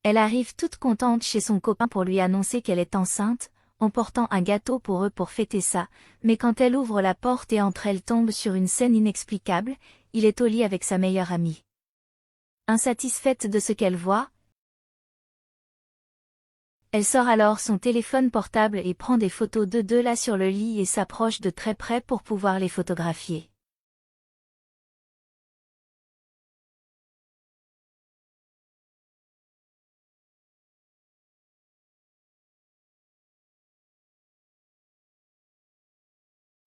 Elle arrive toute contente chez son copain pour lui annoncer qu'elle est enceinte, emportant un gâteau pour eux pour fêter ça, mais quand elle ouvre la porte et entre, elle tombe sur une scène inexplicable, il est au lit avec sa meilleure amie. Insatisfaite de ce qu'elle voit, elle sort alors son téléphone portable et prend des photos de deux là sur le lit et s'approche de très près pour pouvoir les photographier.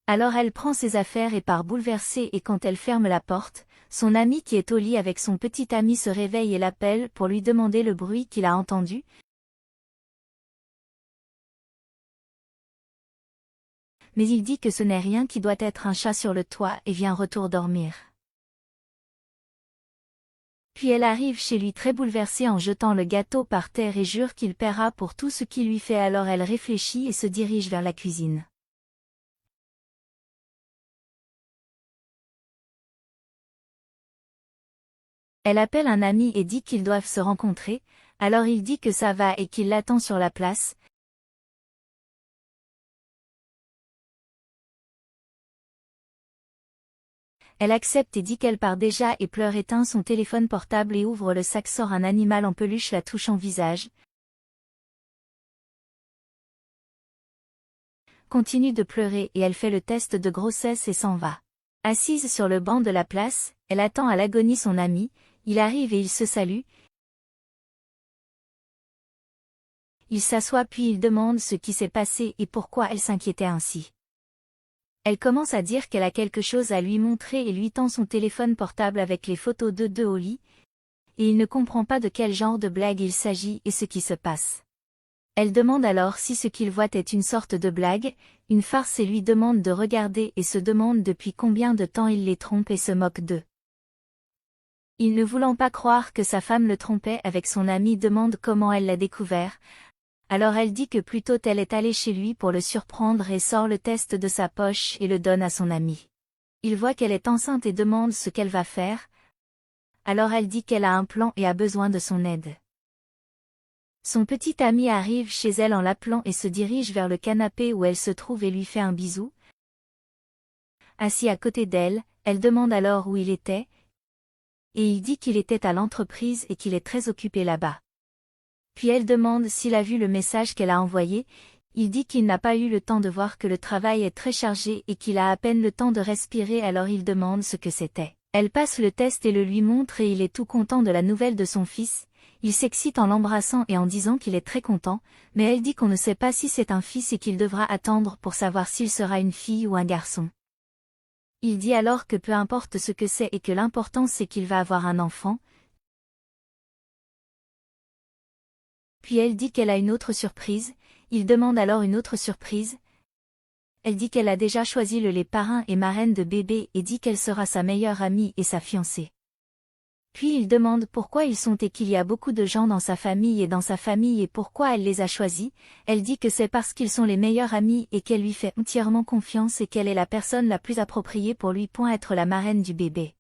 Alors elle prend ses affaires et part bouleversée, et quand elle ferme la porte, son ami qui est au lit avec son petit ami se réveille et l'appelle pour lui demander le bruit qu'il a entendu. Mais il dit que ce n'est rien, qui doit être un chat sur le toit, et vient retour dormir. Puis elle arrive chez lui très bouleversée en jetant le gâteau par terre et jure qu'il paiera pour tout ce qu'il lui fait. Alors elle réfléchit et se dirige vers la cuisine. Elle appelle un ami et dit qu'ils doivent se rencontrer, alors il dit que ça va et qu'il l'attend sur la place. Elle accepte et dit qu'elle part déjà et pleure, éteint son téléphone portable et ouvre le sac, sort un animal en peluche, la touche en visage. Continue de pleurer et elle fait le test de grossesse et s'en va. Assise sur le banc de la place, elle attend à l'agonie son ami, il arrive et ils se saluent. Il s'assoit puis il demande ce qui s'est passé et pourquoi elle s'inquiétait ainsi. Elle commence à dire qu'elle a quelque chose à lui montrer et lui tend son téléphone portable avec les photos de deux au lit, et il ne comprend pas de quel genre de blague il s'agit et ce qui se passe. Elle demande alors si ce qu'il voit est une sorte de blague, une farce, et lui demande de regarder et se demande depuis combien de temps il les trompe et se moque d'eux. Il, ne voulant pas croire que sa femme le trompait avec son ami, demande comment elle l'a découvert. Alors elle dit que plutôt elle est allée chez lui pour le surprendre et sort le test de sa poche et le donne à son ami. Il voit qu'elle est enceinte et demande ce qu'elle va faire. Alors elle dit qu'elle a un plan et a besoin de son aide. Son petit ami arrive chez elle en l'appelant et se dirige vers le canapé où elle se trouve et lui fait un bisou. Assis à côté d'elle, elle demande alors où il était, et il dit qu'il était à l'entreprise et qu'il est très occupé là-bas. Puis elle demande s'il a vu le message qu'elle a envoyé. Il dit qu'il n'a pas eu le temps de voir, que le travail est très chargé et qu'il a à peine le temps de respirer. Alors il demande ce que c'était. Elle passe le test et le lui montre et il est tout content de la nouvelle de son fils. Il s'excite en l'embrassant et en disant qu'il est très content, mais elle dit qu'on ne sait pas si c'est un fils et qu'il devra attendre pour savoir s'il sera une fille ou un garçon. Il dit alors que peu importe ce que c'est et que l'important c'est qu'il va avoir un enfant. Puis elle dit qu'elle a une autre surprise. Il demande alors une autre surprise. Elle dit qu'elle a déjà choisi les parrains et marraines de bébé et dit qu'elle sera sa meilleure amie et sa fiancée. Puis il demande pourquoi ils sont et qu'il y a beaucoup de gens dans sa famille et pourquoi elle les a choisis. Elle dit que c'est parce qu'ils sont les meilleurs amis et qu'elle lui fait entièrement confiance et qu'elle est la personne la plus appropriée pour lui pour être la marraine du bébé.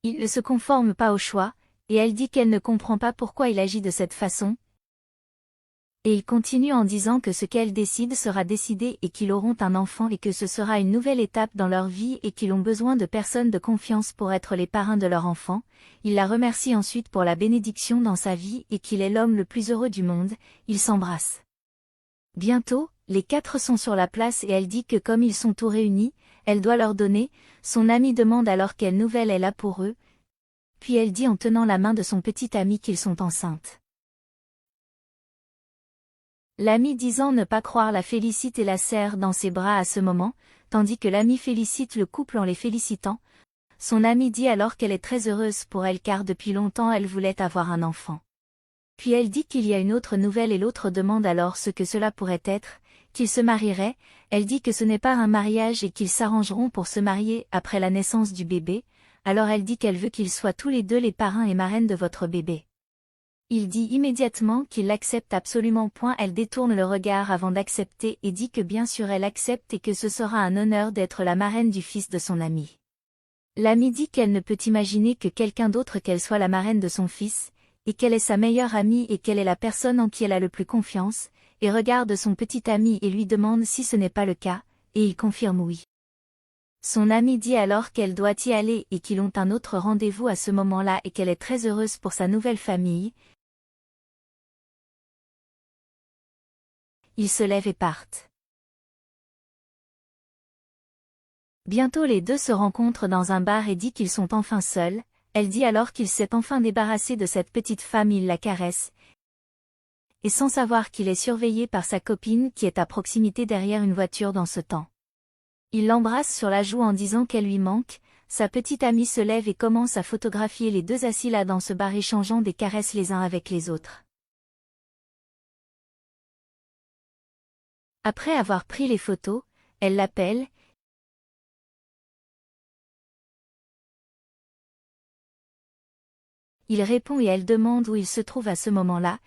Il ne se conforme pas au choix, et elle dit qu'elle ne comprend pas pourquoi il agit de cette façon. Et il continue en disant que ce qu'elle décide sera décidé et qu'ils auront un enfant et que ce sera une nouvelle étape dans leur vie et qu'ils ont besoin de personnes de confiance pour être les parrains de leur enfant. Il la remercie ensuite pour la bénédiction dans sa vie et qu'il est l'homme le plus heureux du monde. Ils s'embrassent. Bientôt, les quatre sont sur la place et elle dit que comme ils sont tous réunis, elle doit leur donner. Son ami demande alors quelle nouvelle elle a pour eux. Puis elle dit en tenant la main de son petit ami qu'ils sont enceintes. L'ami disant ne pas croire la félicite et la serre dans ses bras à ce moment, tandis que l'ami félicite le couple en les félicitant. Son ami dit alors qu'elle est très heureuse pour elle car depuis longtemps elle voulait avoir un enfant. Puis elle dit qu'il y a une autre nouvelle et l'autre demande alors ce que cela pourrait être, qu'ils se marieraient. Elle dit que ce n'est pas un mariage et qu'ils s'arrangeront pour se marier après la naissance du bébé. Alors elle dit qu'elle veut qu'ils soient tous les deux les parrains et marraines de votre bébé. Il dit immédiatement qu'il l'accepte absolument. Elle détourne le regard avant d'accepter et dit que bien sûr elle accepte et que ce sera un honneur d'être la marraine du fils de son ami. L'ami dit qu'elle ne peut imaginer que quelqu'un d'autre qu'elle soit la marraine de son fils. et qu'elle est sa meilleure amie et qu'elle est la personne en qui elle a le plus confiance, et regarde son petit ami et lui demande si ce n'est pas le cas, et il confirme oui. Son amie dit alors qu'elle doit y aller et qu'ils ont un autre rendez-vous à ce moment-là et qu'elle est très heureuse pour sa nouvelle famille. Ils se lèvent et partent. Bientôt les deux se rencontrent dans un bar et dit qu'ils sont enfin seuls. Elle dit alors qu'il s'est enfin débarrassé de cette petite femme, il la caresse. Et sans savoir qu'il est surveillé par sa copine qui est à proximité derrière une voiture dans ce temps. Il l'embrasse sur la joue en disant qu'elle lui manque. Sa petite amie se lève et commence à photographier les deux assis là dans ce bar échangeant des caresses les uns avec les autres. Après avoir pris les photos, elle l'appelle. Il répond et elle demande où il se trouve à ce moment-là.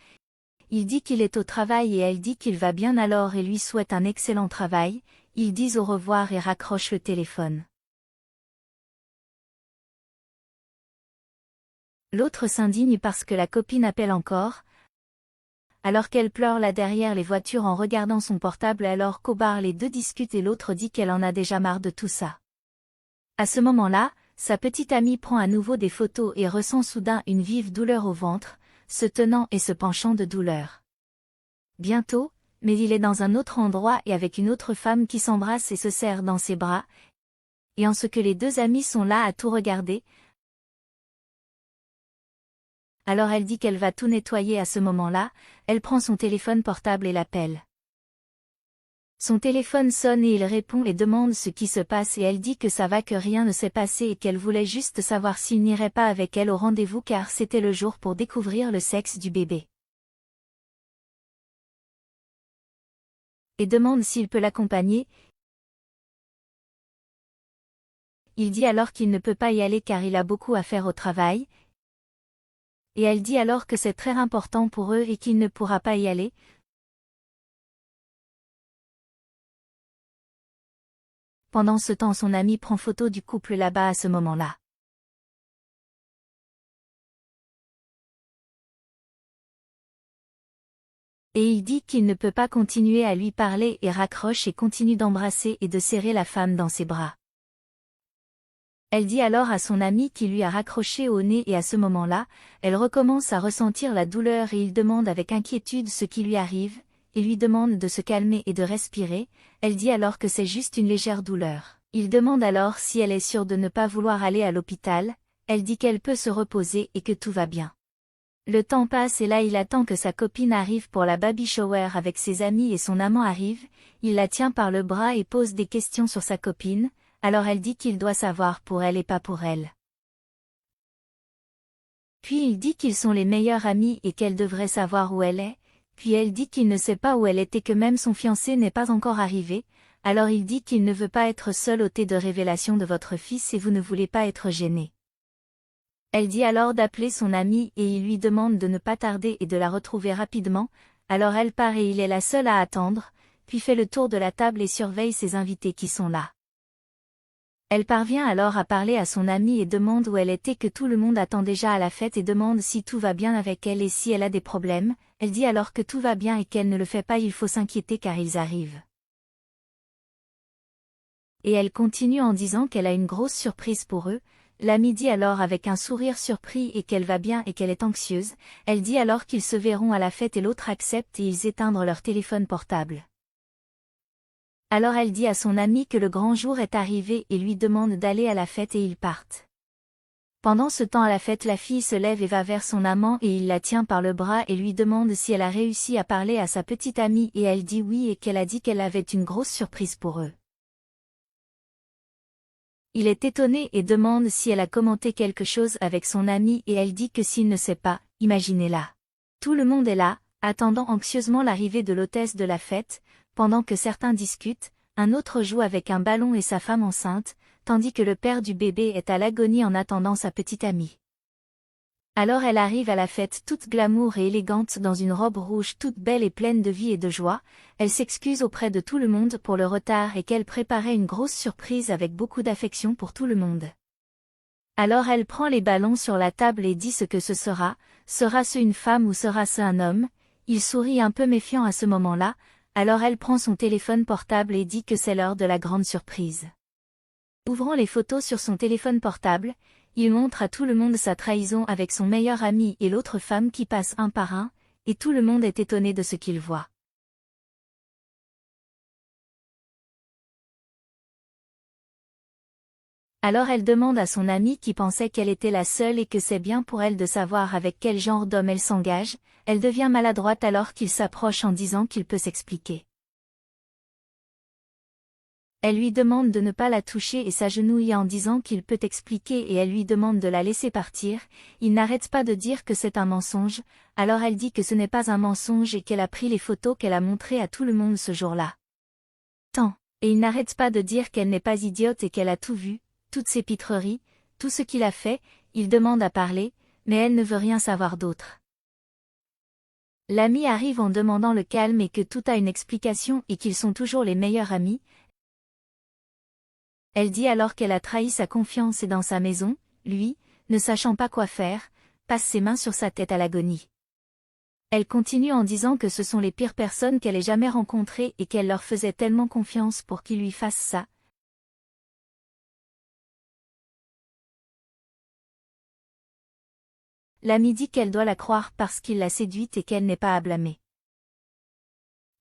Il dit qu'il est au travail et elle dit qu'il va bien alors et lui souhaite un excellent travail. Ils disent au revoir et raccrochent le téléphone. L'autre s'indigne parce que la copine appelle encore. Alors qu'elle pleure là derrière les voitures en regardant son portable alors qu'au bar les deux discutent et l'autre dit qu'elle en a déjà marre de tout ça. À ce moment-là, sa petite amie prend à nouveau des photos et ressent soudain une vive douleur au ventre, se tenant et se penchant de douleur. Bientôt, mais il est dans un autre endroit et avec une autre femme qui s'embrasse et se serre dans ses bras. Et en ce que les deux amis sont là à tout regarder, alors elle dit qu'elle va tout nettoyer à ce moment-là, elle prend son téléphone portable et l'appelle. Son téléphone sonne et il répond et demande ce qui se passe et elle dit que ça va que rien ne s'est passé et qu'elle voulait juste savoir s'il n'irait pas avec elle au rendez-vous car c'était le jour pour découvrir le sexe du bébé. Et demande s'il peut l'accompagner. Il dit alors qu'il ne peut pas y aller car il a beaucoup à faire au travail. Et elle dit alors que c'est très important pour eux et qu'il ne pourra pas y aller. Pendant ce temps son ami prend photo du couple là-bas à ce moment-là. Et il dit qu'il ne peut pas continuer à lui parler et raccroche et continue d'embrasser et de serrer la femme dans ses bras. Elle dit alors à son ami qui lui a raccroché au nez et à ce moment-là, elle recommence à ressentir la douleur et il demande avec inquiétude ce qui lui arrive, et lui demande de se calmer et de respirer, elle dit alors que c'est juste une légère douleur. Il demande alors si elle est sûre de ne pas vouloir aller à l'hôpital, elle dit qu'elle peut se reposer et que tout va bien. Le temps passe et là il attend que sa copine arrive pour la baby shower avec ses amis et son amant arrive, il la tient par le bras et pose des questions sur sa copine. Alors elle dit qu'il doit savoir pour elle et pas pour elle. Puis il dit qu'ils sont les meilleurs amis et qu'elle devrait savoir où elle est, puis elle dit qu'il ne sait pas où elle est et que même son fiancé n'est pas encore arrivé, alors il dit qu'il ne veut pas être seul au thé de révélation de votre fils et vous ne voulez pas être gêné. Elle dit alors d'appeler son amie et il lui demande de ne pas tarder et de la retrouver rapidement, alors elle part et il est la seule à attendre, puis fait le tour de la table et surveille ses invités qui sont là. Elle parvient alors à parler à son amie et demande où elle était que tout le monde attend déjà à la fête et demande si tout va bien avec elle et si elle a des problèmes, elle dit alors que tout va bien et qu'elle ne le fait pas il faut s'inquiéter car ils arrivent. Et elle continue en disant qu'elle a une grosse surprise pour eux, l'amie dit alors avec un sourire surpris et qu'elle va bien et qu'elle est anxieuse, elle dit alors qu'ils se verront à la fête et l'autre accepte et ils éteignent leur téléphone portable. Alors elle dit à son ami que le grand jour est arrivé et lui demande d'aller à la fête et ils partent. Pendant ce temps à la fête la fille se lève et va vers son amant et il la tient par le bras et lui demande si elle a réussi à parler à sa petite amie et elle dit oui et qu'elle a dit qu'elle avait une grosse surprise pour eux. Il est étonné et demande si elle a commenté quelque chose avec son ami et elle dit que s'il ne sait pas, imaginez-la. Tout le monde est là, attendant anxieusement l'arrivée de l'hôtesse de la fête. Pendant que certains discutent, un autre joue avec un ballon et sa femme enceinte, tandis que le père du bébé est à l'agonie en attendant sa petite amie. Alors elle arrive à la fête toute glamour et élégante dans une robe rouge toute belle et pleine de vie et de joie, elle s'excuse auprès de tout le monde pour le retard et qu'elle préparait une grosse surprise avec beaucoup d'affection pour tout le monde. Alors elle prend les ballons sur la table et dit ce que ce sera-ce une femme ou sera-ce un homme? Il sourit un peu méfiant à ce moment-là, alors elle prend son téléphone portable et dit que c'est l'heure de la grande surprise. Ouvrant les photos sur son téléphone portable, il montre à tout le monde sa trahison avec son meilleur ami et l'autre femme qui passent un par un, et tout le monde est étonné de ce qu'il voit. Alors elle demande à son amie qui pensait qu'elle était la seule et que c'est bien pour elle de savoir avec quel genre d'homme elle s'engage, elle devient maladroite alors qu'il s'approche en disant qu'il peut s'expliquer. Elle lui demande de ne pas la toucher et s'agenouille en disant qu'il peut expliquer et elle lui demande de la laisser partir, il n'arrête pas de dire que c'est un mensonge, alors elle dit que ce n'est pas un mensonge et qu'elle a pris les photos qu'elle a montrées à tout le monde ce jour-là. Et il n'arrête pas de dire qu'elle n'est pas idiote et qu'elle a tout vu, toutes ses pitreries, tout ce qu'il a fait, il demande à parler, mais elle ne veut rien savoir d'autre. L'ami arrive en demandant le calme et que tout a une explication et qu'ils sont toujours les meilleurs amis. Elle dit alors qu'elle a trahi sa confiance et dans sa maison, lui, ne sachant pas quoi faire, passe ses mains sur sa tête à l'agonie. Elle continue en disant que ce sont les pires personnes qu'elle ait jamais rencontrées et qu'elle leur faisait tellement confiance pour qu'ils lui fassent ça. L'amie dit qu'elle doit la croire parce qu'il l'a séduite et qu'elle n'est pas à blâmer.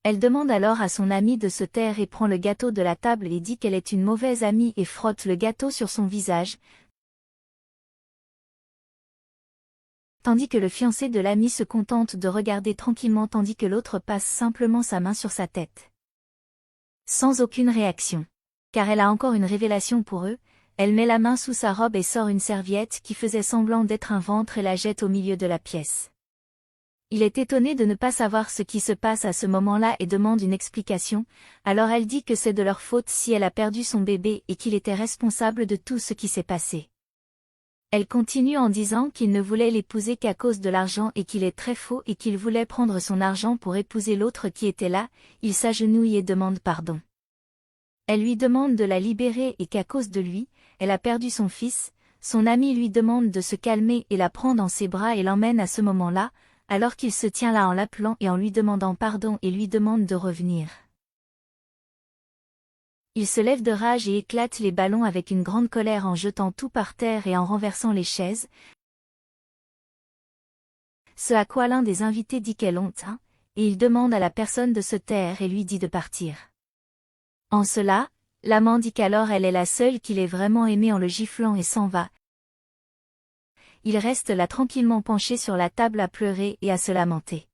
Elle demande alors à son amie de se taire et prend le gâteau de la table et dit qu'elle est une mauvaise amie et frotte le gâteau sur son visage, tandis que le fiancé de l'amie se contente de regarder tranquillement tandis que l'autre passe simplement sa main sur sa tête. Sans aucune réaction. Car elle a encore une révélation pour eux, elle met la main sous sa robe et sort une serviette qui faisait semblant d'être un ventre et la jette au milieu de la pièce. Il est étonné de ne pas savoir ce qui se passe à ce moment-là et demande une explication, alors elle dit que c'est de leur faute si elle a perdu son bébé et qu'il était responsable de tout ce qui s'est passé. Elle continue en disant qu'il ne voulait l'épouser qu'à cause de l'argent et qu'il est très faux et qu'il voulait prendre son argent pour épouser l'autre qui était là, il s'agenouille et demande pardon. Elle lui demande de la libérer et qu'à cause de lui, elle a perdu son fils, son ami lui demande de se calmer et la prend dans ses bras et l'emmène à ce moment-là, alors qu'il se tient là en l'appelant et en lui demandant pardon et lui demande de revenir. Il se lève de rage et éclate les ballons avec une grande colère en jetant tout par terre et en renversant les chaises. Ce à quoi l'un des invités dit quelle honte, hein, et il demande à la personne de se taire et lui dit de partir. En cela, l'amant dit qu'alors elle est la seule qu'il ait vraiment aimée en le giflant et s'en va. Il reste là tranquillement penché sur la table à pleurer et à se lamenter.